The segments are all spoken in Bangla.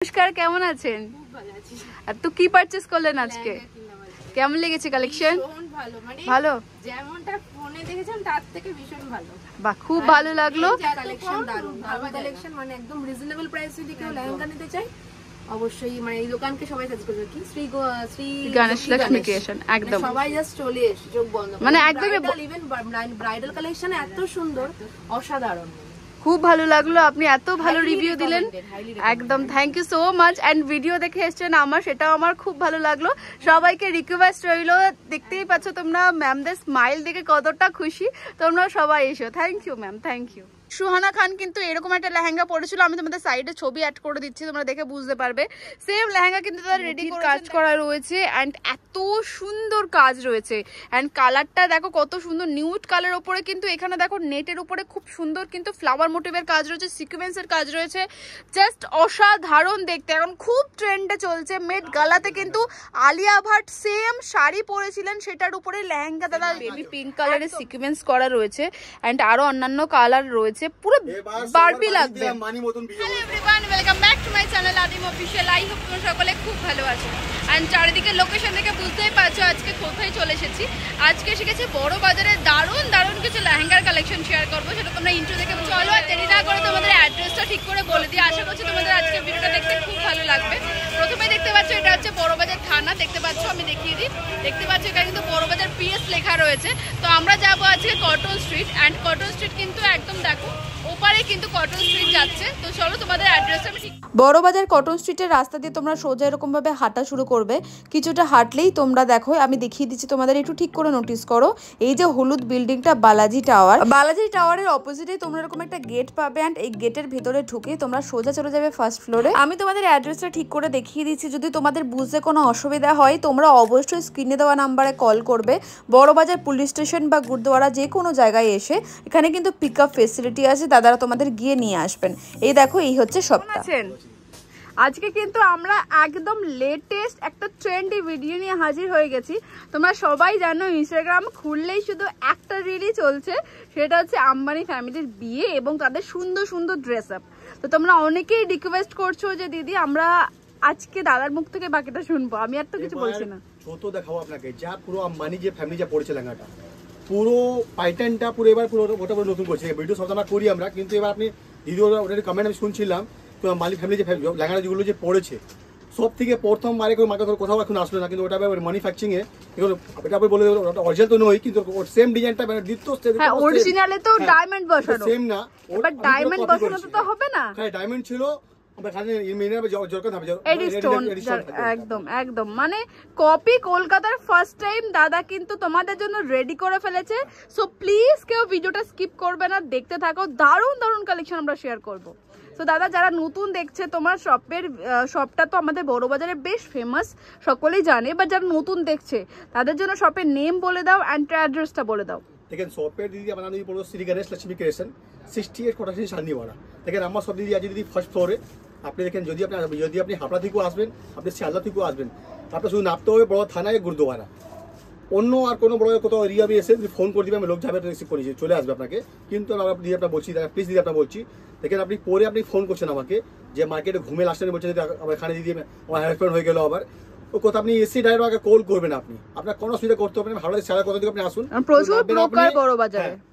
নমস্কার, কেমন আছেন? আর তো কি পারচেজ করলেন আজকে? কেমন লেগেছে কালেকশন? ভালো, যেমনটা ফোনে দেখেছেন তার থেকে ভীষণ ভালো। বাহ, খুব ভালো লাগলো। কালেকশন দারুণ, ভালো কালেকশন, মানে একদম রিজনেবল প্রাইসে যদি কেউ লেহেঙ্গা নিতে চায় অবশ্যই মানে এই দোকানকে সবাই সাজেস্ট করবে। কি শ্রী গণেশ লক্ষ্মী ক্রিয়েশন, একদম সবাই জাস্ট চলে এসে চোখ বন্ধ, মানে একদম ইভেন ব্রাইডাল কালেকশন এত সুন্দর, অসাধারণ, খুব ভালো লাগলো। আপনি এত ভালো রিভিউ দিলেন, একদম thank you so much. And video দেখে এসেছেন আমার, সেটাও আমার খুব ভালো লাগলো। সবাইকে রিকোয়েস্ট রইলো, দেখতেই পাচ্ছ তোমরা ম্যামদের স্মাইল দেখে কতটা খুশি। তোমরা সবাই এসো। Thank you ma'am, thank you. Suhana Khan কিন্তু এরকম একটা লেহেঙ্গা পরেছিল, আমি তোমাদের সাইডে ছবি অ্যাড করে দিচ্ছি, তোমরা দেখে বুঝতে পারবে। সেম লেহেঙ্গা কিন্তু তার রেডি কাজ করা রয়েছে এন্ড এত সুন্দর কাজ রয়েছে। এন্ড কালারটা দেখো কত সুন্দর, নিউড কালার উপরে কিন্তু এখানে দেখো নেটের উপরে খুব সুন্দর কিন্তু ফ্লাওয়ার মোটিভের কাজ রয়েছে, সিকোয়েন্সের কাজ রয়েছে, জাস্ট অসাধারণ দেখতে। এখন খুব ট্রেন্ডে চলছে। মেট গালাতে কিন্তু আলিয়া ভাট সেম শাড়ি পরেছিলেন, সেটার উপরে লেহেঙ্গা দাদা বেবি পিঙ্ক কালারের সিকোয়েন্স করা রয়েছে এন্ড আরো অন্যান্য কালার রয়েছে, পুরো বারবি লাগবে। Hello everyone, welcome back to my channel আদিম অফিশিয়াল। আই হোপ তোমরা সকলে খুব ভালো আছো। এন্ড চারিদিকে লোকেশন দেখে বুঝতেই পারছো আজকে কোথায় চলে এসেছি। আজকে এসে গেছি বড় বাজারে, দারুণ দারুণ কিছু লেহেঙ্গার কালেকশন শেয়ার করবো, সেটা তোমরা ইন্ট্রো দেখে চলো। আর দেরি না করে তোমাদের অ্যাড্রেসটা ঠিক করে বলে দিই। আশা করছি তোমাদের আজকে ভিডিওটা দেখতে খুব ভালো লাগবে। প্রথমে দেখতে পাচ্ছ এটা হচ্ছে বড়বাজার থানা, দেখতে পাচ্ছ, আমি দেখিয়ে দিই। দেখতে পাচ্ছ এখানে কিন্তু বড়বাজার পিএস লেখা রয়েছে। তো আমরা যাবো আজকে Cotton Street, and Cotton Street কিন্তু একদম দেখো ওপারে কিন্তু কটন স্ট্রিট যাচ্ছে। তো চলো তোমাদের অ্যাড্রেসটা আমি ঠিক। বড়বাজার কটন স্ট্রিটের রাস্তা দিয়ে তোমরা সোজা এরকম ভাবে হাঁটা শুরু করবে। কিছুটা হাঁটলেই তোমরা দেখো, আমি দেখিয়ে দিচ্ছি তোমাদের, একটু ঠিক করে নোটিস করো। এই যে হলুদ বিল্ডিংটা বালাজি টাওয়ার, বালাজি টাওয়ারের অপোজিটে তোমরা এরকম একটা গেট পাবে এন্ড এই গেটের ভেতরে ঢুকে তোমরা সোজা চলে যাবে ফার্স্ট ফ্লোরে। আমি তোমাদের অ্যাড্রেসটা ঠিক করে দেখিয়ে দিচ্ছি। যদি তোমাদের বুঝতে কোনো অসুবিধা হয় তোমরা অবশ্যই স্ক্রিনে দেওয়া নাম্বারে কল করবে। বড়বাজার পুলিশ স্টেশন বা গুরুদ্বারা যে কোনো জায়গায় এসে এখানে কিন্তু পিক আপ ফেসিলিটি আছে, দাদারা তোমাদের গিয়ে নিয়ে আসবেন। এই দেখো, এই হচ্ছে সবটা। আজকে কিন্তু আমরা একদম লেটেস্ট একটা ট্রেন্ডি ভিডিও নিয়ে হাজির হয়ে গেছি। তোমরা সবাই জানো ইনস্টাগ্রাম খুললেই শুধু একটা রিলই চলছে, সেটা হচ্ছে আম্বানি ফ্যামিলির বিয়ে এবং তাদের সুন্দর সুন্দর ড্রেস আপ। তো তোমরা অনেকেই রিকোয়েস্ট করছো যে দিদি আমরা আজকে দাদার মুখ থেকে বাকিটা শুনবো। আমি আর তো কিছু বলছি না, ছোট দেখাবো আপনাকে। যা পুরো আম্বানি যে ফ্যামিলি যা পড়েছে লেহেঙ্গাটা, পুরো প্যাটার্নটা পুরো এবার পুরো ওটা পুরো নতুন করছে। ভিডিও সব আমরা করি আমরা, কিন্তু এবার আপনি ভিডিও ওটার কমেন্ট আমি শুনছিলাম, তো আম্বানি ফ্যামিলি যে লেহেঙ্গা যেগুলো যে পড়েছে সব থেকে প্রথমবারে করে মার্কেট কোথাও এখন আসলো না, কিন্তু ওটা ম্যানুফ্যাকচারিং এ এটা বলে অরিজিনাল তো নয়, কিন্তু সেম ডিজাইনটা মানে হ্যাঁ অরিজিনালে তো ডায়মন্ড বসানো সেম না, বাট ডায়মন্ড বসানো তো হবে না। হ্যাঁ ডায়মন্ড ছিল, একদম একদম মানে কপি। কলকাতার ফার্স্ট টাইম দাদা কিন্তু তোমাদের জন্য রেডি করে ফেলেছে। সো প্লিজ কেউ ভিডিওটা স্কিপ করবে না, দেখতে থাকো। দারুণ দারুণ কালেকশন আমরা শেয়ার করবো। তো দাদা যারা নতুন দেখছে, তোমার শপটা তো আমাদের বড়বাজারে বেশ ফেমাস, সকলেই জানে, বা যারা নতুন দেখছে তাদের জন্য শপের নেম বলে দাও এন্ড অ্যাড্রেসটা বলে দাও। দেখেন শপের দিদি আমার নাম বলবো শ্রী গণেশ লক্ষ্মী ক্রিয়েশন, 68 কোটাশি শান্তিওয়াড়া। দেখেন আমার সব দিদি আছে দিদি ফার্স্ট ফ্লোরে। আপনি দেখেন যদি আপনি হাবড়া থেকেও আসবেন, আপনি শিয়ালদা থেকেও আসবেন, আপনার শুধু নামতে হবে বড় থানায় গুরুদ্বারা। অন্য আর কোনো বড় কোথাও এরিয়া এসে যদি ফোন করে দিবে, আমি লোক যাবে রিসিভ করে চলে আসবে আপনাকে। কিন্তু দিদি আপনার বলছি, প্লিজ দিদি আপনার বলছি, দেখেন আপনি পরে আপনি ফোন করছেন আমাকে যে মার্কেটে ঘুমে আসছেন, বলছেন এখানে দিদি আমার হ্যারাসমেন্ট হয়ে গেল আবার, ও কথা আপনি এসি ড্রাইভার আগে কল করবেন। আপনি আপনার কোনো অসুবিধা করতে হবে না। হাওড়া সারা কথা দিকে আপনি আসুন,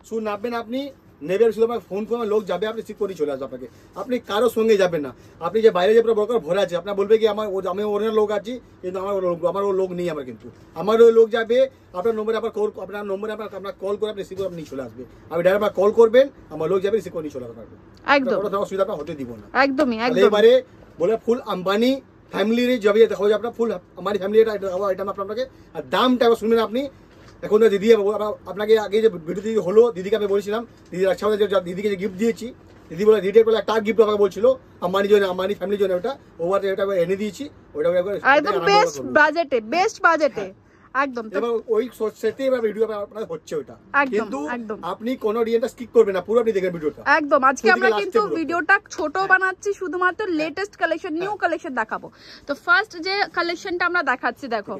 শুন নামবেন, আপনি নেবেন, শুধু আপনার ফোন করে লোক যাবে, আপনি রিসিভ করে চলে আসবে আপনাকে। আপনি কারোর সঙ্গে যাবেন না। আপনি যে বাইরে যে পুরো বড় ভরে আছে, আপনার বলবে কি আমি ওর লোক আছি, কিন্তু আমার ও লোক নেই আমার, কিন্তু আমার ওই লোক যাবে আপনার নম্বরে, আপনার নম্বরে আপনার কল করে আপনি রিসিভ করে আপনি চলে আসবে। আপনি ডাইরেক্ট কল করবেন, আমার লোক যাবে, রিসিভ করে চলে আসবে। একদম কোনো অসুবিধা আপনার হতে দিব না, একদমই। এবারে বলে ফুল আম্বানি ফ্যামিলির যাবে, দেখা যাবে আপনার ফুল আম্বানি ফ্যামিলি আইটেম আপনাকে। আর দামটা শুনবেন আপনি। এখন তো দিদি আপনাকে আগে যে ভিডিও দিদি হলো, দিদিকে আমি বলেছিলাম, দিদির আচ্ছা দিদিকে যে গিফট দিয়েছি, দিদি বলে দিদির বলে একটা গিফট আমাকে বলছিল আম্বানি জন্য, আম্বানি ফ্যামিলির জন্য, ওটা ওভার এটা এনে দিয়েছি, ওটা একদম বেস্ট বাজেটে, বেস্ট বাজেটে একদম। এবার ওই সেটে এবার ভিডিও আপনার হচ্ছে ওটা, কিন্তু আপনি কোনো ডিজাইনটা স্কিপ করবেন না, পুরো আপনি দেখেন ভিডিওটা একদম। আজকে আমরা কিন্তু ভিডিওটা ছোট বানাচ্ছি, শুধুমাত্র লেটেস্ট কালেকশন, নিউ কালেকশন দেখাবো। তো ফার্স্ট যে কালেকশনটা আমরা দেখাচ্ছি দেখো,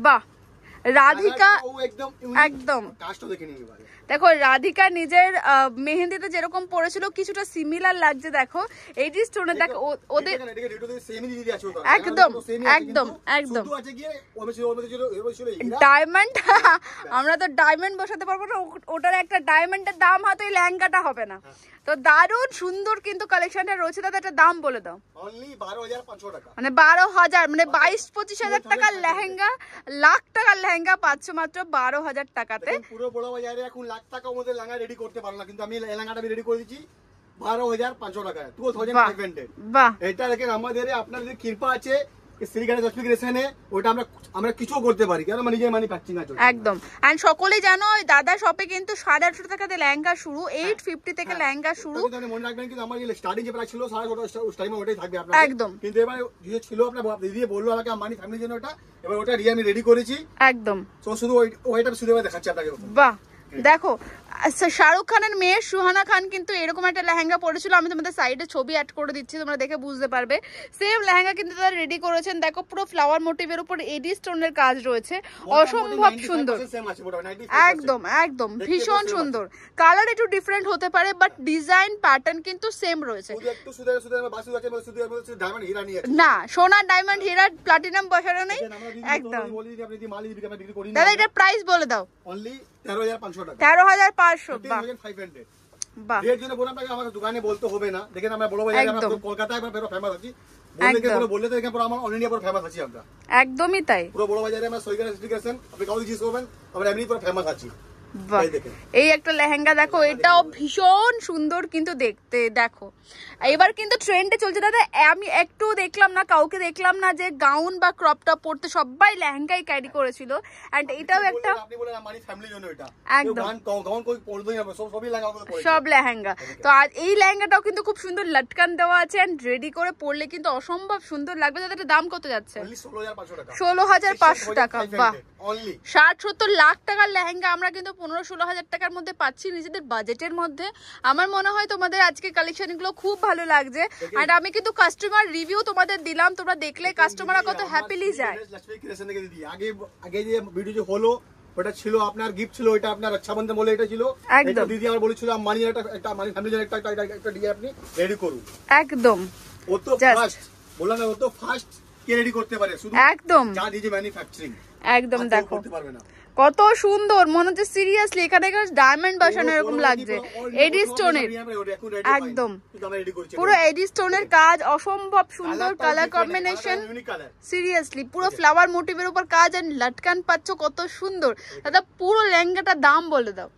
বাহ রাধিকা একদম একদম কাজটা দেখে নিন এবারে। দেখো রাধিকা নিজের মেহেন্দিতে যেরকম পড়েছিল কিছুটা সিমিলার লাগছে। দেখো এই যে স্টোনে দেখো ওদের একদম একদম একদম ডায়মন্ড। আমরা তো ডায়মন্ড বসাতে পারবো না, ওটার একটা ডায়মন্ডের দাম হয়তো এই লেহেঙ্গাটা হবে না। তো দারুণ সুন্দর কিন্তু কালেকশনটা রয়েছে। দাদা একটা দাম বলে দাও। মানে 12,000 মানে 22-25,000 টাকার লেহেঙ্গা, লাখ টাকার লেহেঙ্গা পাচ্ছ মাত্র 12,000 টাকাতে। পুরো বড় বাজারে এখন লাখ টাকার মধ্যে লেহেঙ্গা রেডি করতে পারো না, কিন্তু আমি লেহেঙ্গাটা রেডি করে দিচ্ছি 12,500 টাকায়, 12,500। বাহ, এটা দেখেন আমাদের আপনাদের কৃপা আছে শ্রীগানের স্পেসিফিকেশনে, ওটা আমরা কিছু করতে পারি কারণ আমার নিজের ম্যানুফ্যাকচারিং আছে একদম। এন্ড সকলেই জানো ওই দাদা শপে কিন্তু 850 টাকাতে লেহেঙ্গা শুরু, 850 থেকে লেহেঙ্গা শুরু। মনে রাখবেন কিন্তু আমার স্টার্টিং যে প্রাইস ছিল 850 টাইমে ওটাই থাকবে আপনার একদম। কিন্তু এবার যে ছিল আপনার দিদি বললো আমাকে মানি ফ্যামিলির জন্য ওটা, এবার ওটা আমি রেডি করেছি একদম। তো শুধু ওইটা শুধু এবার দেখাচ্ছি আপনাকে। বাহ, দেখো শাহরুখ খানের মেয়ে সুহানা খান কিন্তু এরকম একটা লেহেঙ্গা পরেছিল। আমি তোমাদের সাইডে ছবি অ্যাড করে দিচ্ছি, তোমরা দেখে বুঝতে পারবে। সেম লেহেঙ্গা কিন্তু তারা রেডি করেছেন। দেখো পুরো ফ্লাওয়ার মোটিভের উপর এডি স্টোনের কাজ রয়েছে, অসম্ভব সুন্দর। একদম একদম ভীষণ সুন্দর। কালার একটু ডিফারেন্ট হতে পারে বাট ডিজাইন প্যাটার্ন কিন্তু সেম রয়েছে। না সোনা ডায়মন্ড হীরা প্লাটিনাম বসানো নেই একদম। দাদা এটা প্রাইস বলে দাও। 13,500। বাহ, এর জন্য বললাম আপনাকে আমাদের দোকানে বলতে হবে না। দেখেন আমরা বড় বাজারে আমরা কলকাতায় আমরা ফেমাস আছি, বললে তো এখানে পুরো আমার অল ইন্ডিয়া পুরো ফেমাস আছি আমরা। একদমই তাই, পুরো বড় বাজারে আমরা সৈগার স্পেসিফিকেশন আপনি কাউকে জিজ্ঞেস করবেন আমরা এমনি পুরো ফেমাস আছি। এই একটা লেহেঙ্গা দেখো, এটাও ভীষণ সুন্দর কিন্তু দেখতে। দেখো এবার কিন্তু ট্রেন্ডে চলছে দাদা। আমি একটু দেখলাম না, কাউকে দেখলাম না যে গাউন বা ক্রপ টপ পরতে, সবাই লেহেঙ্গাই ক্যারি করেছিল। এন্ড এটাও একটা একদম সব লেহেঙ্গা। তো আজ এই লেহেঙ্গাটাও কিন্তু খুব সুন্দর লটকান দেওয়া আছে এন্ড রেডি করে পরলে কিন্তু অসম্ভব সুন্দর লাগবে। দাদা দাম কত যাচ্ছে? 16,500 টাকা। বাহ, 60-70 লাখ টাকার লেহেঙ্গা আমরা কিন্তু 15-16 হাজার টাকার মধ্যে পাচ্ছি নিজেদের বাজেটের মধ্যে। আমার মনে হয় তোমাদের আজকে কালেকশন গুলো খুব ভালো লাগছে। আর আমি কিন্তু কাস্টমার রিভিউ তোমাদের দিলাম, তোমরা দেখলে কাস্টমাররা কত হ্যাপিলি যায়। আগে যে ভিডিও যে হলো ওটা ছিল আপনার গিফট ছিল, ওটা আপনার রক্ষাবন্ধন বলে এটা ছিল। একদম দিদি আমার বলেছিল মানি একটা মানি ফ্যামিলি জন্য একটা দিয়ে আপনি রেডি করুন। একদম ও তো ফার্স্ট বললাম না, ও তো ফার্স্ট কে রেডি করতে পারে শুধু একদম যা নিজে ম্যানুফ্যাকচারিং। একদম দেখো কত সুন্দর, মনে হচ্ছে সিরিয়াসলি এখানে ডায়মন্ড বসানো এরকম লাগছে। এডি স্টোনের একদম পুরো এডি স্টোনের কাজ, অসম্ভব সুন্দর কালার কম্বিনেশন। সিরিয়াসলি পুরো ফ্লাওয়ার মোটিভের উপর কাজ এন্ড লটকান পাচ্ছ কত সুন্দর। দাদা পুরো লেহেঙ্গাটার দাম বলে দাও।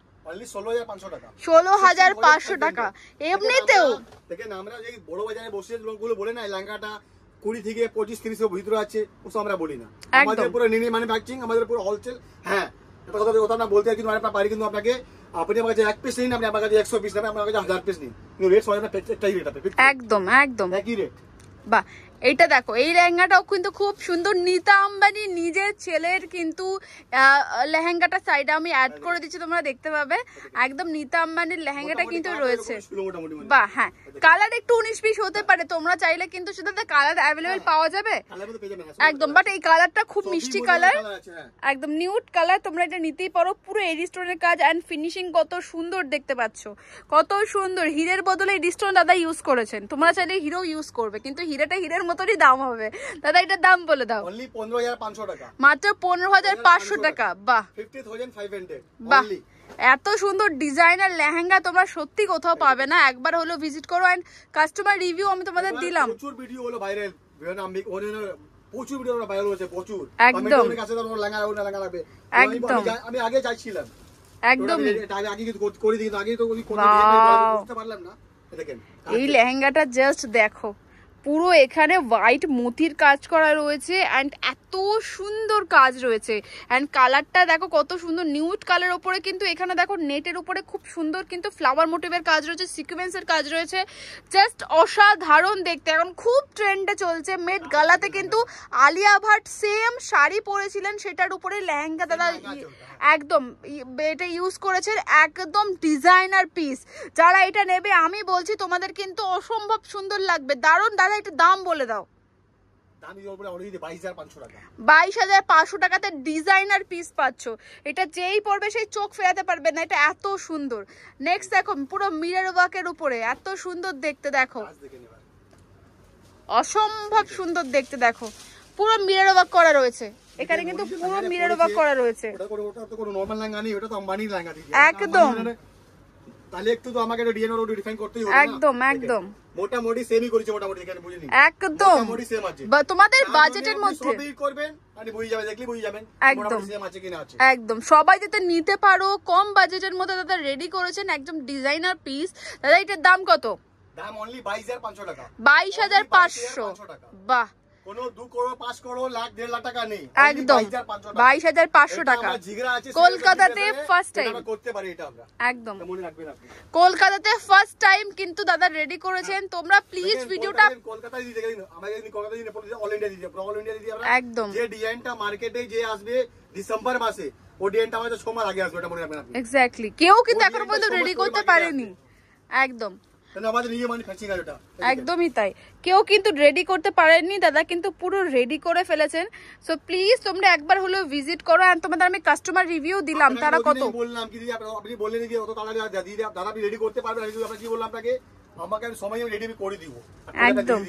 16,500 টাকা। এমনিতেও দেখেন আমরা যে বড় বাজারে বসে লোকগুলো বলে না লেহেঙ্গাটা 20 থেকে 25-30 ভিতরে আছে, ওসব আমরা বলি না। আমাদের পুরো নিনি ম্যানুফ্যাকচারিং, আমাদের পুরো হোলসেল। হ্যাঁ এটা কথা না বলতে কিন্তু আমরা পারি, কিন্তু আপনাকে আপনি আমার কাছে 1 পিস নিন, আপনি আমার কাছে 100 পিস নেবেন, আমার কাছে 1000 পিস নিন, কিন্তু রেট সবাই একটাই রেট আছে। একদম একদম একই রেট। বাহ, এইটা দেখো এই লেহেঙ্গাটাও কিন্তু খুব সুন্দর। নীতা আম্বানি নিজের ছেলের কিন্তু লেহেঙ্গাটা সাইডে আমি অ্যাড করে দিচ্ছি, তোমরা দেখতে পাবে। একদম নীতা আম্বানির লেহেঙ্গাটা কিন্তু রয়েছে। বাহ, হ্যাঁ কালার একটু 19-20 হতে পারে, তোমরা চাইলে কিন্তু শুধু কালার অ্যাভেলেবেল পাওয়া যাবে একদম। বাট এই কালারটা খুব মিষ্টি কালার, একদম নিউড কালার, তোমরা এটা নিতেই পারো। পুরো এডি স্টোনের কাজ এন্ড ফিনিশিং কত সুন্দর দেখতে পাচ্ছ, কত সুন্দর। হিরের বদলে এডি স্টোন দাদা ইউজ করেছেন, তোমরা চাইলে হিরো ইউজ করবে, কিন্তু হিরেটা হিরের মতনই দাম হবে। দাদা এটার দাম বলে দাও। 15,500 টাকা, মাত্র 15,500 টাকা। বাহ 50,500। বাহ, এত সুন্দর ডিজাইনার লেহেঙ্গা তোমরা সত্যি কোথাও পাবে না, একবার হলো ভিজিট করো। এন্ড কাস্টমার রিভিউ আমি তোমাদের দিলাম, প্রচুর ভিডিও হলো ভাইরাল, প্রচুর ভিডিও ভাইরাল হয়েছে, প্রচুর। একদম আমি আগে চাইছিলাম একদম আগে কিন্তু করে দিই, আগে তো বুঝতে পারলাম না। দেখেন এই লেহেঙ্গাটা জাস্ট দেখো, পুরো এখানে হোয়াইট মোতির কাজ করা রয়েছে এন্ড এত সুন্দর কাজ রয়েছে। এন্ড কালারটা দেখো কত সুন্দর, নিউড কালার উপরে কিন্তু এখানে দেখো নেটের উপরে খুব সুন্দর কিন্তু ফ্লাওয়ার মোটিভের কাজ রয়েছে, সিকোয়েন্সের কাজ রয়েছে, জাস্ট অসাধারণ দেখতে। এখন খুব ট্রেন্ডে চলছে। মেট গালাতে কিন্তু আলিয়া ভাট সেম শাড়ি পরেছিলেন, সেটার উপরে লেহেঙ্গা দাদা একদম এটা ইউজ করেছে, একদম ডিজাইনার পিস। যারা এটা নেবে আমি বলছি তোমাদের কিন্তু অসম্ভব সুন্দর লাগবে, দারুণ। দাদা এটা দাম বলে দাও। দাম দিয়ে উপরে অলরেডি 22,500 টাকা। 22,500 টাকাতে ডিজাইনার পিস পাচ্ছ। এটা যেই পরবে সেই চোখ ফেরাতে পারবে না, এটা এত সুন্দর। নেক্সট দেখো পুরো মিরর ওয়ার্কের উপরে এত সুন্দর দেখতে, দেখো কাজ দেখে নেবেন, অসম্ভব সুন্দর দেখতে, দেখো পুরো মিরর ওয়ার্ক করা রয়েছে এখানে, কিন্তু পুরো মিরর ওয়ার্ক করা রয়েছে। ওটা তো কোনো নরমাল লেহেঙ্গা নেই, ওটা তো আম্বানি লেহেঙ্গা দিয়েছে একদম। তাহলে একটু তো আমাকে এটা ডিজাইন ওটা ডিফাইন করতেই হবে। একদম একদম মোটামুটি সেমই করেছে, মোটামুটি এখানে বুঝিনি একদম মোটামুটি সেম আছে। তোমাদের বাজেটের মধ্যে সবই করবেন, আপনি বুঝে যাবেন, দেখলে বুঝে যাবেন একদম সেম আছে কিনা আছে। একদম সবাই যাতে নিতে পারো, কম বাজেটের মধ্যে দাদা রেডি করেছেন একদম ডিজাইনার পিস। দাদা এটার দাম কত? দাম অনলি 22,500 টাকা। 22,500। বাহ, কোনো 2 করোড় 5 করোড় লাখ 1.5 লাখ টাকা নেই, একদম 22,500 টাকা। কলকাতাতে ফার্স্ট টাইম করতে পারি এটা আমরা, একদম মনে রাখবেন আপনি। কলকাতাতে ফার্স্ট টাইম কিন্তু দাদা রেডি করেছেন। তোমরা প্লিজ ভিডিওটা কলকাতায় দিতে গেলে আমাদের কলকাতায় দিতে অল ইন্ডিয়া দিতে, অল ইন্ডিয়া দিতে আমরা একদম যে ডিজাইনটা মার্কেটে যে আসবে ডিসেম্বর মাসে, ও ডিজাইনটা আমাদের 6 মাস আগে আসবে, এটা মনে রাখবেন আপনি। এক্স্যাক্টলি, কেউ কিন্তু এখনো পর্যন্ত রেডি করতে পারেনি। একদম আমাদের নিজে ম্যানুফ্যাকচারিং আর এটা একদমই তাই, কেউ কিন্তু রেডি করতে পারেননি, দাদা কিন্তু পুরো রেডি করে ফেলেছেন। সো প্লিজ তোমরা একবার হলেও ভিজিট করো। আর তোমাদের আমি কাস্টমার রিভিউ দিলাম, তারা কত বললাম কি দিদি, আপনি বললেন যে অত তাড়াতাড়ি দিদি দাদা আপনি রেডি করতে পারবেন, আমি আপনাকে কি বললাম আপনাকে, আমাকে আমি সময় রেডি করে দিব একদম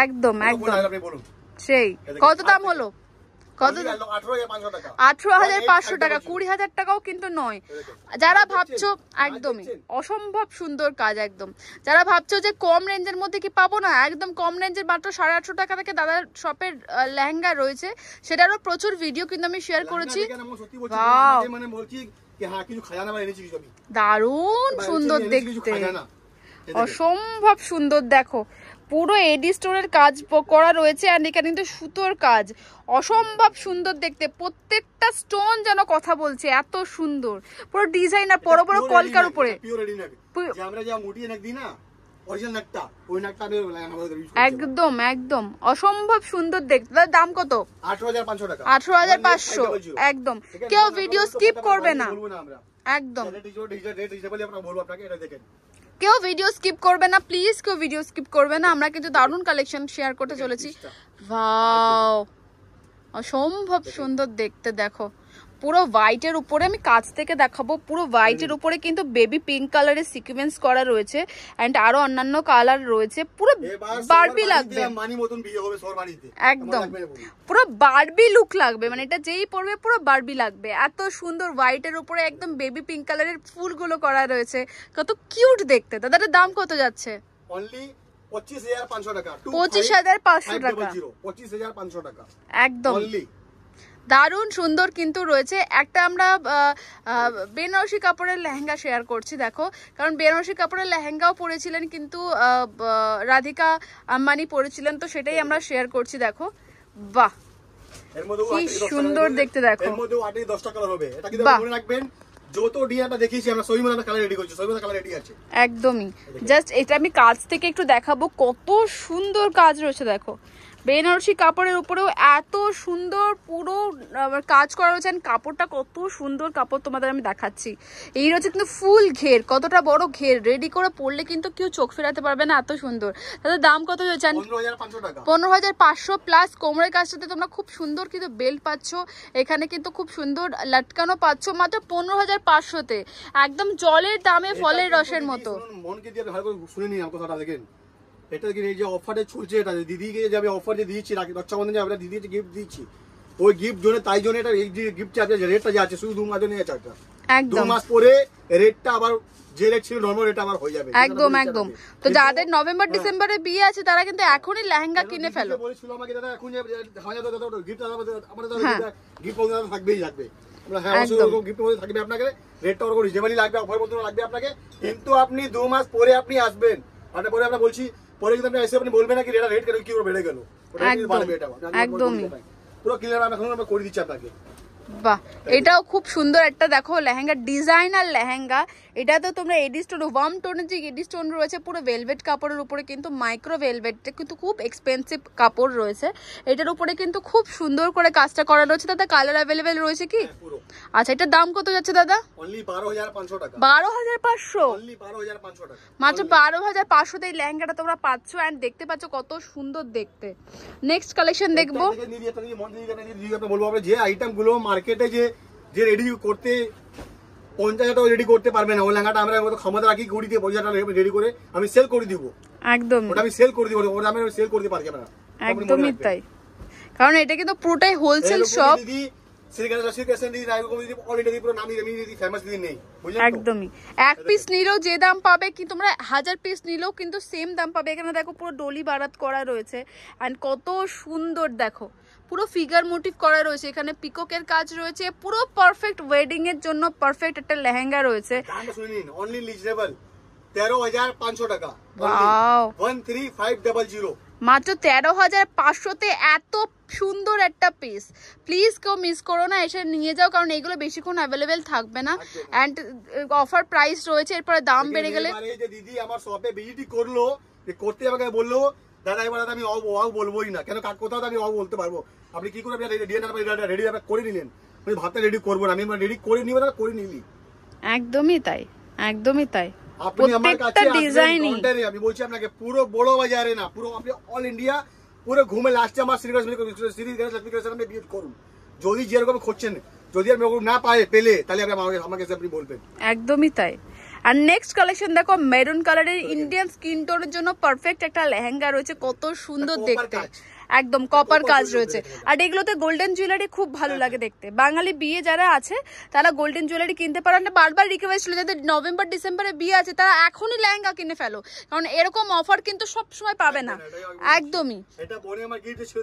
একদম একদম। আপনি বলুন সেই কত দাম হলো? কত? 18,500 টাকা। 18,500 টাকা, 20,000 টাকাও কিন্তু নয়। যারা ভাবছো একদমই অসম্ভব সুন্দর কাজ, একদম যারা ভাবছো যে কম রেঞ্জের মধ্যে কি পাবো না, একদম কম রেঞ্জের মাত্র 850 টাকা থেকে দাদার শপের লেহেঙ্গা রয়েছে, সেটারও প্রচুর ভিডিও কিন্তু আমি শেয়ার করেছি। মানে বলছি কি হ্যাঁ কিছু খাজানা এনেছি, কিছু আমি দারুণ সুন্দর দেখতে, অসম্ভব সুন্দর। দেখো পুরো এডি স্টোনের কাজ করা রয়েছে, আর এখানে কিন্তু সুতোর কাজ, অসম্ভব সুন্দর দেখতে। প্রত্যেকটা স্টোন যেন কথা বলছে, এত সুন্দর পুরো ডিজাইন, আর বড় বড় কলকার উপরে আমরা যা মুটিয়ে নাক দিই না অরিজিনাল নাকটা, ওই নাকটা আমি একদম একদম অসম্ভব সুন্দর দেখতে। তার দাম কত? 18,500 টাকা। 18,500 একদম। কেউ ভিডিও স্কিপ করবে না, একদম কেউ ভিডিও স্কিপ করবে না, প্লিজ কেউ ভিডিও স্কিপ করবে না। আমরা কিন্তু দারুণ কালেকশন শেয়ার করতে চলেছি। ওয়াও, অসম্ভব সুন্দর দেখতে। দেখো পুরো হোয়াইটের উপরে, আমি কাছ থেকে দেখাবো, পুরো হোয়াইটের উপরে কিন্তু বেবি পিঙ্ক কালারের সিকোয়েন্স করা রয়েছে, এন্ড আরো অন্যান্য কালার রয়েছে। পুরো বারবি লাগবে, একদম পুরো বারবি লুক লাগবে, মানে এটা যেই পরবে পুরো বারবি লাগবে। এত সুন্দর হোয়াইটের উপরে একদম বেবি পিঙ্ক কালারের ফুলগুলো করা রয়েছে, কত কিউট দেখতে। দাদার দাম কত যাচ্ছে? অনলি 25,500 টাকা। 25,500 টাকা, 25,500 টাকা একদম অনলি। দারুণ সুন্দর কিন্তু রয়েছে। একটা আমরা বেনারসি কাপড়ের লেহেঙ্গা শেয়ার করছি, দেখো, কারণ বেনারসি কাপড়ের লেহেঙ্গাও পরেছিলেন কিন্তু রাধিকা আম্বানি পরেছিলেন, তো সেটাই আমরা শেয়ার করছি। দেখো বাহ কি সুন্দর দেখতে, দেখো এর মধ্যে 8-10 টাকা হবে, এটা কিন্তু মনে রাখবেন। যত ডিজাইনটা দেখিয়েছি আমরা সবই মনে কালার রেডি করছি, সবই কালার রেডি আছে একদমই। জাস্ট এটা আমি কাজ থেকে একটু দেখাবো, কত সুন্দর কাজ রয়েছে। দেখো বেনারসি কাপড়ের উপরেও এত সুন্দর পুরো কাজ করা রয়েছে, কাপড়টা কত সুন্দর কাপড় তোমাদের আমি দেখাচ্ছি। এই রয়েছে কিন্তু ফুল ঘের, কতটা বড় ঘের, রেডি করে পরলে কিন্তু কেউ চোখ ফেরাতে পারবে না, এত সুন্দর। তাদের দাম কত হয়েছে? 15,500 প্লাস কোমরের কাজটাতে তোমরা খুব সুন্দর কিন্তু বেল্ট পাচ্ছ, এখানে কিন্তু খুব সুন্দর লটকানো পাচ্ছ মাত্র 15,500-তে, একদম জলের দামে ফলের রসের মতো। মনকে দিয়ে ভালো করে শুনে নিন আমার কথাটা, দেখেন এটা কি এই যে অফারে চলছে, এটা দিদিকে যে আমি অফার যে দিয়েছি রক্ষাবন্ধনে আমরা দিদিকে গিফট দিচ্ছি, ওই গিফট জন্য তাই জন্য এটা এই যে গিফট আছে রেটটা যে আছে শুধু 2 মাস জন্য আছে, একদম 2 মাস পরে রেটটা আবার যে রেট ছিল নরমাল রেট আবার হয়ে যাবে, একদম একদম। তো যাদের নভেম্বর ডিসেম্বরে বিয়ে আছে তারা কিন্তু এখনই লেহেঙ্গা কিনে ফেলো। বলেছিল আমাকে দাদা এখন যে গিফট আমাদের গিফট থাকবেই থাকবে, আমরা হ্যাঁ গিফট মধ্যে থাকবে, আপনাকে রেটটা ওরকম রিজনেবলই লাগবে, অফার মধ্যে লাগবে আপনাকে, কিন্তু আপনি 2 মাস পরে আপনি আসবেন, আর পরে আমরা বলছি পরে কিন্তু আপনি এসে আপনি বলবেন না কি এটা রেট কেন কি করে বেড়ে গেল, একদমই পুরো ক্লিয়ার আমরা এখন আমরা করে দিচ্ছি আপনাকে। বাহ, এটাও খুব সুন্দর একটা দেখো লেহেঙ্গা, ডিজাইনার লেহেঙ্গা। এটা তো তোমরা এডি স্টোন, ওয়ার্ম টোনের যে এডি স্টোন রয়েছে পুরো ভেলভেট কাপড়ের উপরে, কিন্তু মাইক্রো ভেলভেট কিন্তু খুব এক্সপেন্সিভ কাপড় রয়েছে। এটার উপরে কিন্তু খুব সুন্দর করে কাজটা করা রয়েছে। দাদা কালার অ্যাভেলেবেল রয়েছে কি? আচ্ছা, এটার দাম কত যাচ্ছে দাদা? অনলি 12,500 টাকা। 12,500, অনলি 12,500 টাকা, মাত্র 12,500 এই লেহেঙ্গাটা তোমরা পাচ্ছ। এন্ড দেখতে পাচ্ছ কত সুন্দর দেখতে। নেক্সট কালেকশন দেখবো। বলবো আমরা যে আইটেম গুলো মার্কেটে যে রেডি করতে 50,000 টাকা রেডি করতে পারবে না, ওই লেহেঙ্গাটা আমরা ক্ষমতা রাখি 20 থেকে 25,000 টাকা রেডি করে আমি সেল করে দিব। একদম, ওটা আমি সেল করে দিব, ওটা আমি সেল করতে পারছি না। একদমই তাই, কারণ এটা কিন্তু পুরোটাই হোলসেল শপ। একদমই, এক পিস নিলেও যে দাম পাবে, কি তোমরা 1000 পিস নিলেও কিন্তু সেম দাম পাবে। এখানে দেখো পুরো ডলি বারাত করা রয়েছে এন্ড কত সুন্দর দেখো, পুরো ফিগার মোটিভ করা রয়েছে, এখানে পিককের কাজ রয়েছে, পুরো পারফেক্ট ওয়েডিং এর জন্য পারফেক্ট একটা লেহেঙ্গা রয়েছে। 13,500 টাকা, ওয়াও, 13,500। মাত্র 13,500-তে এত সুন্দর একটা পিস। প্লিজ কেউ মিস করো না, এসে নিয়ে যাও, কারণ এইগুলো বেশিক্ষণ অ্যাভেলেবেল থাকবে না এন্ড অফার প্রাইস রয়েছে, এরপরে দাম বেড়ে গেলে। দিদি আমার শপে ভিজিট করলো, করতে আমাকে বললো দাদা এবার আমি বলবোই না, কেন কোথাও আমি বলতে পারবো। আপনি কি করে রেডি করে নিলেন, ভাবতে রেডি করবো না, আমি রেডি করে নিব না, করে নিলি। একদমই তাই, একদমই তাই। আপনি আমার কাছে আমি বলছি আপনাকে, পুরো বড় বাজারে না, পুরো আপনি অল ইন্ডিয়া পুরো ঘুমে লাস্টে আমার আপনি ভিজিট করুন। যদি যেরকম খুঁজছেন, যদি আমি না পেলে তাহলে আমাকে আপনি বলবেন। একদমই তাই। আর নেক্সট কালেকশন দেখো, মেরুন কালারের ইন্ডিয়ান স্কিন টোনের জন্য পারফেক্ট একটা লেহেঙ্গা রয়েছে, কত সুন্দর দেখতে, একদম কপার কাজ রয়েছে। আর এগুলোতে গোল্ডেন জুয়েলারি খুব ভালো লাগে দেখতে। বাঙালি বিয়ে যারা আছে তারা গোল্ডেন জুয়েলারি কিনতে পারেন না, বারবার রিকোয়েস্ট ছিল যাদের নভেম্বর ডিসেম্বরে বিয়ে আছে তারা এখনই লেহেঙ্গা কিনে ফেলো, কারণ এরকম অফার কিন্তু সব সময় পাবে না। একদমই, এটা বনে আমার গিফট ছিল,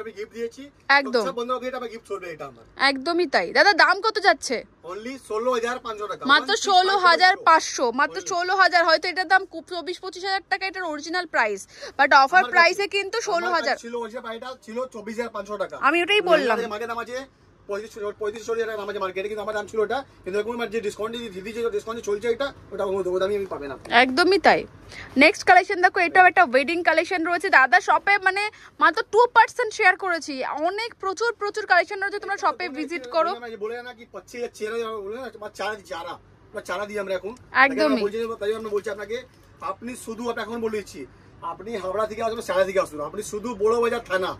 আমি গিফট দিয়েছি, একদম সব বন্ধু গিফট আমার গিফট করবে এটা আমার। একদমই তাই। দাদা দাম কত যাচ্ছে? অনলি 16,500 টাকা, মাত্র 16,500, মাত্র 16,000। হয়তো এটার দাম 24-25,000 টাকা এটার অরিজিনাল প্রাইস, বাট অফার প্রাইসে কিন্তু 16,000 ছিল। ছিল 24,500 টাকা, আমি ওটাই বললাম। মার্কেট দাম আছে 35-40 টাকা দাম আছে মার্কেটে, কিন্তু আমার দাম ছিল ওটা, কিন্তু এখন যে ডিসকাউন্ট দিদি যে ডিসকাউন্ট চলছে এটা, ওটা দামই আমি পাবে না। একদমই তাই। নেক্সট কালেকশন দেখো, এটাও একটা ওয়েডিং কালেকশন রয়েছে। দাদা শপে মানে মাত্র 2% শেয়ার করেছি, অনেক প্রচুর কালেকশন রয়েছে, তোমরা শপে ভিজিট করো। বলে না কি 25,000 চারা দিই আমরা এখন। একদমই, তাই আমি বলছি আপনাকে, আপনি শুধু এখন বলেছি, আপনি হাওড়া থেকে আসবেন, সারা থেকে আসবেন, আপনি শুধু বড় বাজার থানা,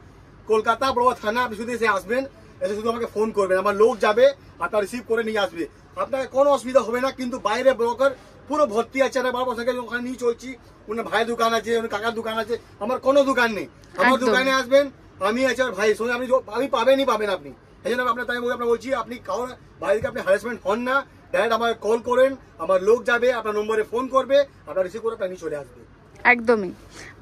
কলকাতা বড় থানা, আপনি শুধু এসে আসবেন, এসে শুধু আমাকে ফোন করবেন, আমার লোক যাবে আপনার রিসিভ করে নিয়ে আসবে, আপনার কোনো অসুবিধা হবে না। কিন্তু বাইরে ব্রোকার পুরো ভর্তি আছে, ওখানে নিয়ে চলছি, ওনার ভাইয়ের দোকান আছে, ওনার কাকার দোকান আছে, আমার কোনো দোকান নেই। আমার দোকানে আসবেন, আমি আছি আর ভাই সঙ্গে, আপনি পাবেন আপনি। এই জন্য আপনার তাই আপনার বলছি, আপনি কারোর বাইরে আপনি হ্যারাসমেন্ট হন না, ডাইরেক্ট আমাকে কল করেন, আমার লোক যাবে, আপনার নম্বরে ফোন করবে, আপনার রিসিভ করে আপনি নিয়ে চলে আসবে। একদমই।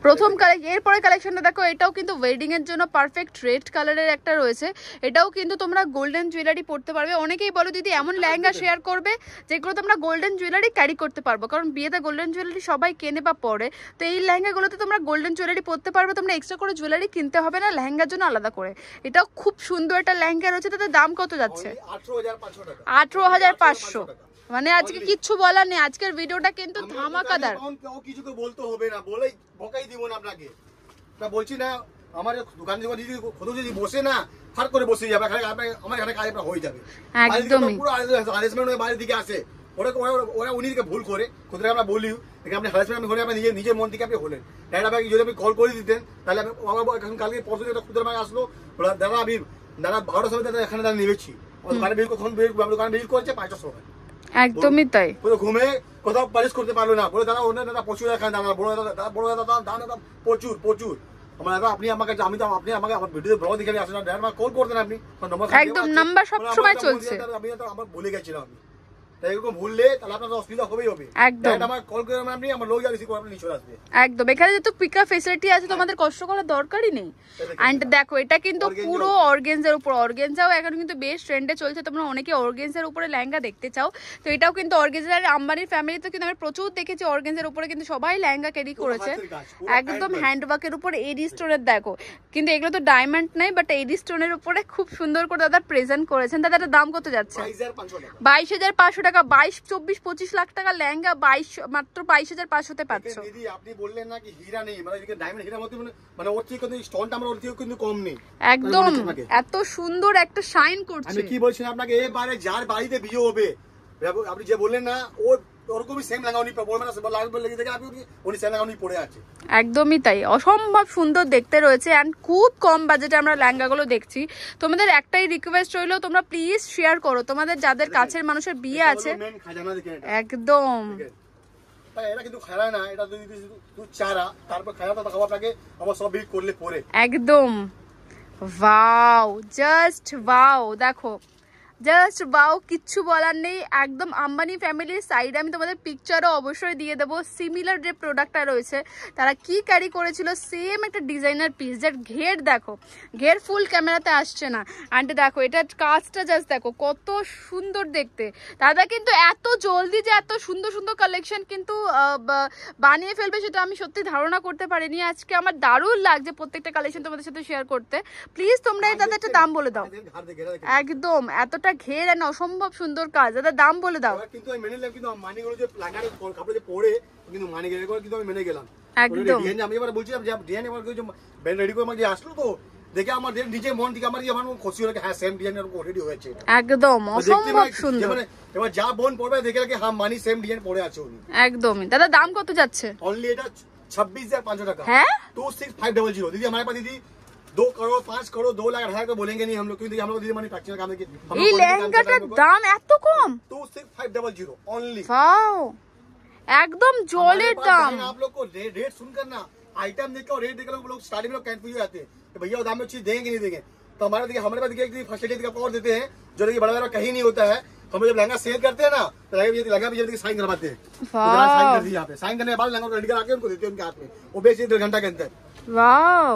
প্রথম এরপরে কালেকশনটা দেখো, এটাও কিন্তু ওয়েডিং এর জন্য পারফেক্ট রেড কালারের একটা রয়েছে। এটাও কিন্তু তোমরা গোল্ডেন জুয়েলারি পরতে পারবে। অনেকেই বলো দিদি এমন লেহেঙ্গা শেয়ার করবে যেগুলো তোমরা গোল্ডেন জুয়েলারি ক্যারি করতে পারবো, কারণ বিয়েতে গোল্ডেন জুয়েলারি সবাই কেনে বা পরে, তো এই লেহেঙ্গাগুলোতে তোমরা গোল্ডেন জুয়েলারি পরতে পারবে, তোমরা এক্সট্রা করে জুয়েলারি কিনতে হবে না লেহেঙ্গার জন্য আলাদা করে। এটাও খুব সুন্দর একটা লেহেঙ্গা রয়েছে। তাদের দাম কত যাচ্ছে? 18,500। মানে আজকে কিচ্ছু বলার নেই, আজকের ভিডিওটা কিন্তু ধামাকাদার। কিছু তো বলতে হবে না, বলে বকাই দিব না আপনাকে, তা বলছি না। আমার দোকান যদি বসে না, ফার করে বসে যাবে, আমার এখানে কাজ আপনার হয়ে যাবে। একদমই, পুরো হ্যারাসমেন্ট হয়ে বাইরের দিকে আসে, ওরা উনি দিকে ভুল করে, কোথায় আমরা বলি আপনি হ্যারাসমেন্ট হলে আপনি নিজের মন থেকে আপনি হলেন। ডাইরেক্ট যদি আপনি কল করে দিতেন, তাহলে আমার এখন কালকে পরশু একটা খুদের মাছ আসলো, দাদা আমি 12টার সময় দাদা এখানে দাদা নেমেছি, দোকানে ভিড় করছে 5টার সময়। একদমই তাই। ঘুমে কোথাও পালিশ করতে পারলো না, বলে দাদা ওনার দাদা প্রচুর এখানে দাদা, বড় দাদা দাদা প্রচুর। আমার দাদা আপনি আমাকে আপনি আমাকে আমার ভিডিও ব্লগ দেখে আসেন, কল করতেন আপনি, একদম নাম্বার সব সময় চলছে। আমি আমার ভুলে গেছিলাম, আমি এরকম ভুললে তাহলে আপনার অসুবিধা হবেই হবে। একদম আমার কল করে আপনি আমার লোক যা রিসিভ করে আপনি নিচে আসবে। একদম, এখানে যেহেতু পিকআপ ফেসিলিটি আছে তোমাদের কষ্ট করার দরকারই নেই। এন্ড দেখো এটা কিন্তু পুরো অর্গেনজার উপর, অর্গেনজাও এখন কিন্তু বেশ ট্রেন্ডে চলছে, তোমরা অনেকে অর্গেনজার উপরে লেহেঙ্গা দেখতে চাও, তো এটাও কিন্তু অর্গেনজার। আম্বানির ফ্যামিলিতে কিন্তু আমি প্রচুর দেখেছি অর্গেনজার উপরে কিন্তু সবাই লেহেঙ্গা ক্যারি করেছে, একদম হ্যান্ডওয়ার্কের উপর এডি স্টোনের। দেখো কিন্তু এগুলো তো ডায়মন্ড নেই, বাট এডি স্টোনের উপরে খুব সুন্দর করে দাদা প্রেজেন্ট করেছেন। দাদা এটার দাম কত যাচ্ছে? 22,500 টাকা। 22, 24, 25 লাখ টাকা লেহেঙ্গা মাত্র 22,500 পাচ্ছ। দিদি আপনি বললেন না কি হীরা নেই, মানে ডায়মন্ড হীরার মধ্যে মানে ওর থেকে কিন্তু স্টোনটা আমরা ওর থেকে কিন্তু কম নেই, একদম এত সুন্দর একটা শাইন করছে। আমি কি বলছি আপনাকে, এবারে যার বাড়িতে বিয়ে হবে আপনি যে বললেন না ও ওরকমই সেম লেহেঙ্গা উনি পরবেন না, লাগবে লেগে দেখে আপনি উনি সেম লেহেঙ্গা উনি পরে আছে। একদমই তাই, অসম্ভব সুন্দর দেখতে রয়েছে এন্ড খুব কম বাজেটে আমরা লেহেঙ্গাগুলো দেখছি। তোমাদের একটাই রিকোয়েস্ট রইলো, তোমরা প্লিজ শেয়ার করো তোমাদের যাদের কাছের মানুষের বিয়ে আছে। একদম এটা কিন্তু খায় না, এটা যদি চারা তারপর খায়াটা দেখাবো আপনাকে আমার সব বিল করলে পরে। একদম ওয়াও, জাস্ট ওয়াও, দেখো জাস্ট ওয়াও, কিচ্ছু বলার নেই। একদম আম্বানি ফ্যামিলির সাইডে আমি তোমাদের পিকচারও অবশ্যই দিয়ে দেবো। সিমিলার যে প্রোডাক্টটা রয়েছে তারা কি ক্যারি করেছিল, সেম একটা ডিজাইনার পিস, যার ঘের দেখো, ঘের ফুল ক্যামেরাতে আসছে না। অ্যান্ড দেখো এটার কাজটা জাস্ট দেখো কত সুন্দর দেখতে। দাদা কিন্তু এত জলদি যে এত সুন্দর সুন্দর কালেকশন কিন্তু বানিয়ে ফেলবে সেটা আমি সত্যি ধারণা করতে পারিনি। আজকে আমার দারুণ লাগছে প্রত্যেকটা কালেকশন তোমাদের সাথে শেয়ার করতে। প্লিজ তোমরা এই দাদা একটা দাম বলে দাও। একদম এতটা ঘের আর অসম্ভব সুন্দর কাজ, দাদা দাম বলে দাও। কিন্তু আমি মেনে নিলাম, কিন্তু মানিগুলো যে লাগানো কাপড়ে যে পরে কিন্তু মানি গেলে কিন্তু আমি মেনে গেলাম একদম। আমি এবার বলছিলাম যে ডিজাইন এবার ব্যান্ড রেডি করে আমাকে আসলো, তো দেখে আমার নিজে মন থেকে আমার খুশি হলো, হ্যাঁ সেম ডিজাইন রেডি হয়েছে। একদম অসম্ভব সুন্দর। এবার যা বোন পড়বে দেখে লাগে হ্যাঁ মানি সেম ডিজাইন পরে আছে উনি। একদমই। দাদা দাম কত যাচ্ছে? অনলি এটা 26,500 টাকা। হ্যাঁ 26500। दीदी हमारे पास दीदी 2 करोड़ 5 करोड़ 2 लाख 2.5 तो बोलेंगे नहीं हम लोग, क्योंकि हम लोग दीदी मैन्युफैक्चरिंग काम देखिए এই লেহেঙ্গাটার দাম এত কম? 26500 ओनली। वाओ একদম জলের দাম। आप लोग को रेट सुनकर ना आइटम देखकर और रेट देखकर लोग स्टार्टिंग में कंफ्यूज हो जाते हैं कि भैया दाम में चीज देंगे नहीं देंगे। तो हमारे पास देखिए फैसिलिटी का और देते हैं जो देखिए बड़ा बड़ा कहीं नहीं होता है। हम जब लहंगा सेल करते हैं ना तो लहंगा भी जल्दी साइन करवाते हैं, साइन कर दिए यहाँ पे, साइन करने के बाद लहंगा रेडी करा के उनको देते हैं उनके हाथ में, वो बेच 1.5 घंटा के अंदर। वाओ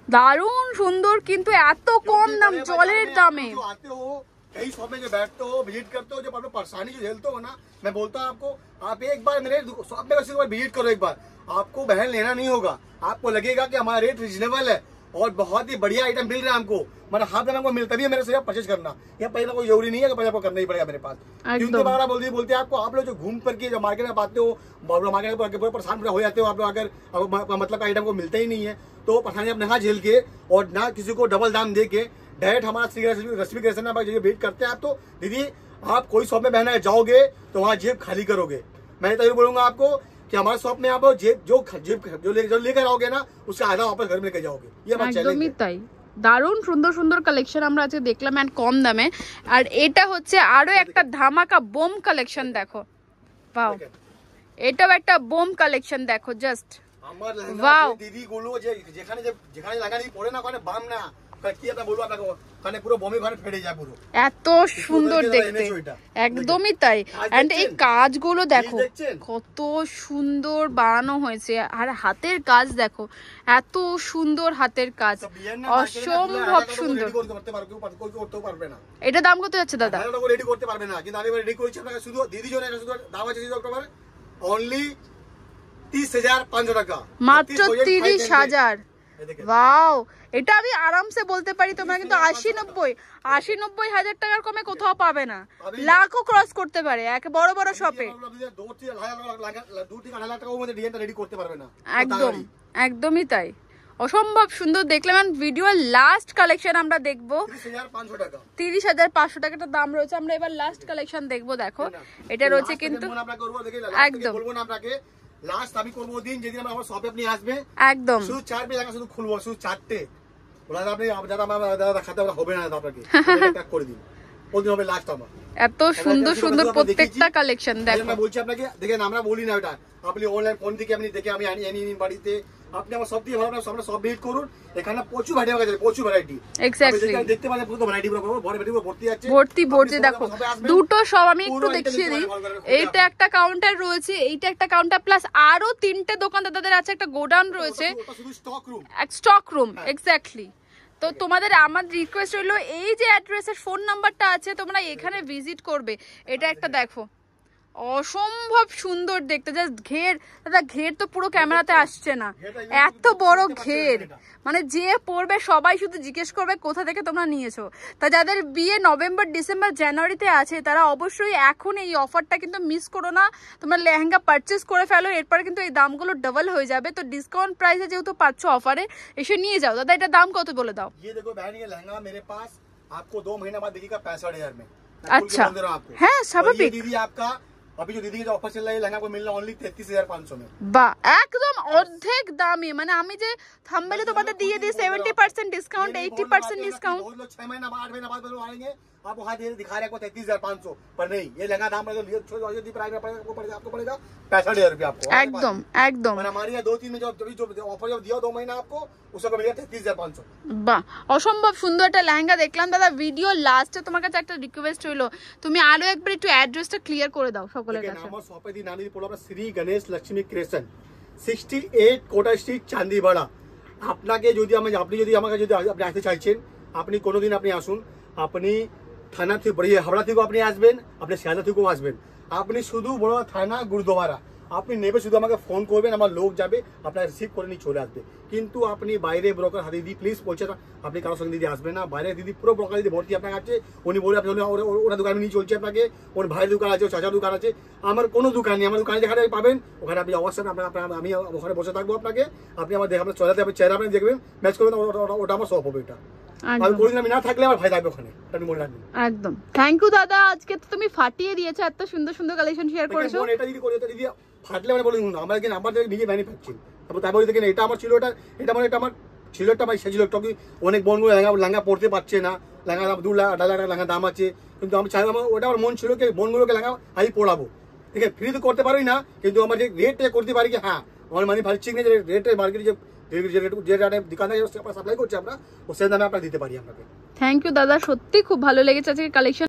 দারুণ সুন্দর, কিন্তু এত কম দাম জলের দামে। आते हो कई शॉप में जो बैठते हो विजिट करते हो, जब आप परेशानी जो झेलते हो ना, मैं बोलता हूँ आपको आप एक बार मेरे शॉप में विजिट करो एक बार, आपको बहन लेना नहीं होगा, आपको लगेगा कि हमारा रेट रिजनेबल है और बहुत ही बढ़िया आइटम मिल रहा है हमको, मतलब हाथ में हमको मिलता भी है मेरे से परचेज करना, या पहले कोई जरूरी नहीं है कि पहले आपको करना ही पड़ेगा मेरे पास। क्योंकि बार बोलते आपको आप लोग जो घूम करके जो मार्केट में पाते हो, मार्केट में पूरे परेशान हो जाते हो आप लोग, अगर मतलब आइटम को मिलता ही नहीं है तो परेशानी आप ना झेल के और ना किसी को डबल दाम दे के डायरेक्ट हमारा रश्मि क्रिएशन में वेट करते हैं आप। तो दीदी आप कोई शॉप में बहना जाओगे तो वहाँ जेब खाली करोगे। मैं तो ये बोलूंगा आपको कि हमारे शॉप में आप जेब जो लेकर आओगे ना उससे आधा वापस घर में लेकर जाओगे, ये बात चैलेंज है। তাই দারুণ সুন্দর সুন্দর কালেকশন আমরা আজকে দেখলাম এন্ড কম দামে। আর এটা হচ্ছে আরো একটা ধামাকা বোম কালেকশন, দেখো ওয়াও, এটাও একটা বোম কালেকশন দেখো জাস্ট আমার লেহেঙ্গা দিদি গুলো যে যেখানে লাগানি পড়ে না ওখানে বাম না কি এটা বলবো আপনাকে, ওখানে পুরো বমি ঘরে ফেটে যায় পুরো, এত সুন্দর দেখতে। একদমই তাই। এন্ড এই কাজগুলো দেখো কত সুন্দর বানানো হয়েছে, আর হাতের কাজ দেখো এত সুন্দর হাতের কাজ, অসম্ভব সুন্দর। এটা দাম কত যাচ্ছে দাদা? রেডি করতে পারবে না, কিন্তু আমি রেডি করেছি আপনাকে, শুধু দিদি জন্য শুধু দাম আছে অক্টোবর অনলি 30,500 টাকা, মাত্র 30,000। ওয়াও, এটা আমি আরামসে বলতে পারি তোমরা কিন্তু 80-90 হাজার টাকার কমে কোথাও পাবে না, লাখও ক্রস করতে পারে এক বড় বড় শপে। একদম একদমই তাই, অসম্ভব সুন্দর দেখলাম। ভিডিও লাস্ট কালেকশন আমরা দেখবো 30,500 টাকাটা দাম রয়েছে। আমরা এবার লাস্ট কালেকশন দেখবো, দেখো এটা রয়েছে কিন্তু একদম লাস্ট আমি করবো দিন যেদিন আমার শপে আপনি আসবে, একদম শুধু 4 পিস শুধু খুলবো, শুধু 4টে ওরা আপনি যারা আমার দেখাতে হবে না আপনাকে প্যাক করে দিন, ওদিন হবে লাস্ট আমার। এত সুন্দর সুন্দর প্রত্যেকটা কালেকশন দেখো। আমি বলছি আপনাকে দেখেন, আমরা বলি না ওটা, আপনি অনলাইন ফোন থেকে আপনি দেখে আমি আনি বাড়িতে আপনি আমার সব দিয়ে ভালো আমরা সব ভিজিট করুন, এখানে প্রচুর ভ্যারাইটি আছে, প্রচুর ভ্যারাইটি এক্স্যাক্টলি দেখতে পাচ্ছেন, পুরো ভ্যারাইটি ভর্তি আছে, ভর্তি দেখো দুটো সব আমি একটু দেখিয়ে দিই। এইটা একটা কাউন্টার রয়েছে, এইটা একটা কাউন্টার, প্লাস আরো 3টে দোকান দাদাদের আছে, একটা গোডাউন রয়েছে, স্টক রুম এক্স্যাক্টলি। তো তোমাদের আমার রিকোয়েস্ট হলো এই যে অ্যাড্রেসের ফোন নাম্বারটা আছে তোমরা এখানে ভিজিট করবে। এটা একটা দেখো অসম্ভব সুন্দর দেখতে, জাস্ট ঘের দাদা, ঘের তো পুরো ক্যামেরাতে আসছে না, এত বড় ঘের, মানে যে পড়বে সবাই শুধু জিজ্ঞেস করবে কোথা থেকে তোমরা নিয়েছো। তা যাদের বিয়ে নভেম্বর ডিসেম্বর জানুয়ারিতে আছে তারা অবশ্যই এখন এই অফারটা কিন্তু মিস করো না, তোমরা লেহেঙ্গা পারচেস করে ফেলো, এরপরে কিন্তু এই দামগুলো ডাবল হয়ে যাবে। তো ডিসকাউন্ট প্রাইসে যেহেতু পাচ্ছ অফারে এসে নিয়ে যাও। দাদা এটা দাম কত বলে দাও? ये देखो बहन, ये लहंगा मेरे पास आपको 2 महीने बाद दिखेगा 65,000 में। अच्छा है स्वाभाविक। दीदी आपका अभी जो दीदी का ऑफर चल रहा है, लहंगा को मिल रहा है ओनली 33,500 में। বাহ, একদম অর্ধেক দামে, মানে আমি যে থাম্বনেলে তোমাদের দিয়ে দিই 70% ডিসকাউন্ট, 80% ডিসকাউন্ট। बहुत लोग 6 महीना 8 महीना बाद आएंगे, आप वहाँ दिखा रहे हैं 33,500, पर नहीं, ये लहंगा दाम आपको पड़ेगा 65,000 रुपया आपको। একদম একদম मैंने हमारे यहाँ 2-3 में जो ऑफर जब दिया 2 महीना आपको, उसका मिलेगा 33,500। বাহ, অসম্ভব সুন্দর একটা লেহেঙ্গা দেখলাম। দাদা ভিডিও লাস্টে তোমার কাছে একটা রিকোয়েস্ট হইলো, তুমি আরো একবার একটু অ্যাড্রেসটা ক্লিয়ার করে দাও সকলের কাছে। আমার শপে দি নানি পড়ো আমরা শ্রী গণেশ লক্ষ্মী ক্রিয়েশন, 68 কোটা স্ট্রিট, চান্দিবাড়া। আপনাকে যদি আপনি যদি আমাকে যদি আপনি আসতে চাইছেন, আপনি কোনোদিন আপনি আসুন, আপনি থানা থেকে হাওড়া থেকেও আপনি আসবেন, আপনি শিয়ালদা থেকেও আসবেন, আপনি শুধু বড় থানা গুরুদ্বারা আপনি নেবে, শুধু আমাকে ফোন করবেন, আমার লোক যাবে আপনার রিসিভ করে নিয়ে চলে আসবে। কিন্তু আপনি বাইরে ব্রোকার হাতে দিদি প্লিজ বলছে না, আপনি কারোর সঙ্গে দিদি আসবেন না, বাইরে দিদি পুরো ব্রোকার দিদি ভর্তি আপনার কাছে, উনি বলে আপনি ওরা দোকান নিয়ে চলছে, আপনাকে ওর ভাইয়ের দোকান আছে, চাচার দোকান আছে, আমার কোনো দোকান নেই, আমার দোকানে যেখানে পাবেন ওখানে আপনি অবশ্যই আমি ওখানে বসে থাকবো, আপনাকে আপনি আমার দেখে আপনার চলাতে আপনার চেহারা আপনি দেখবেন, ম্যাচ করবেন, ওটা আমার সব হবে। এটা আমি কোনোদিন আমি না থাকলে আমার ভাই থাকবে ওখানে, আপনি মনে রাখবেন। একদম থ্যাংক ইউ দাদা, আজকে তো তুমি ফাটিয়ে দিয়েছো, এত সুন্দর সুন্দর কালেকশন শেয়ার করেছো। এটা যদি করে দিদি ফাটলে মানে বলুন আমরা কিন্তু আমার নিজে ভ্যানি পাচ্ছি, তারপর দেখেন এটা আমার ছিল, এটা আমার ছিল, একটা ভাই সেছিল, অনেক বোনগুলো লেহেঙ্গা পড়তে পারছে না, লেহেঙ্গা 2 লাখ 2.5 লাখ লেহেঙ্গা দাম আছে, কিন্তু আমি চাই ওটা আমার মন ছিল কি বোনগুলোকে লেহেঙ্গা আমি পড়াবো, ঠিক আছে, ফ্রি তো করতে পারি না, কিন্তু আমার যে রেটটা করতে পারি কি, হ্যাঁ আমার মানে ভাবছি না যে রেটে মার্কেটে যে দোকানে সাপ্লাই করছে আমরা, ও সেই দামে আপনারা দিতে পারি আপনাকে। থ্যাংক ইউ দাদা, সত্যি খুব ভালো লেগেছে আজকে কালেকশন।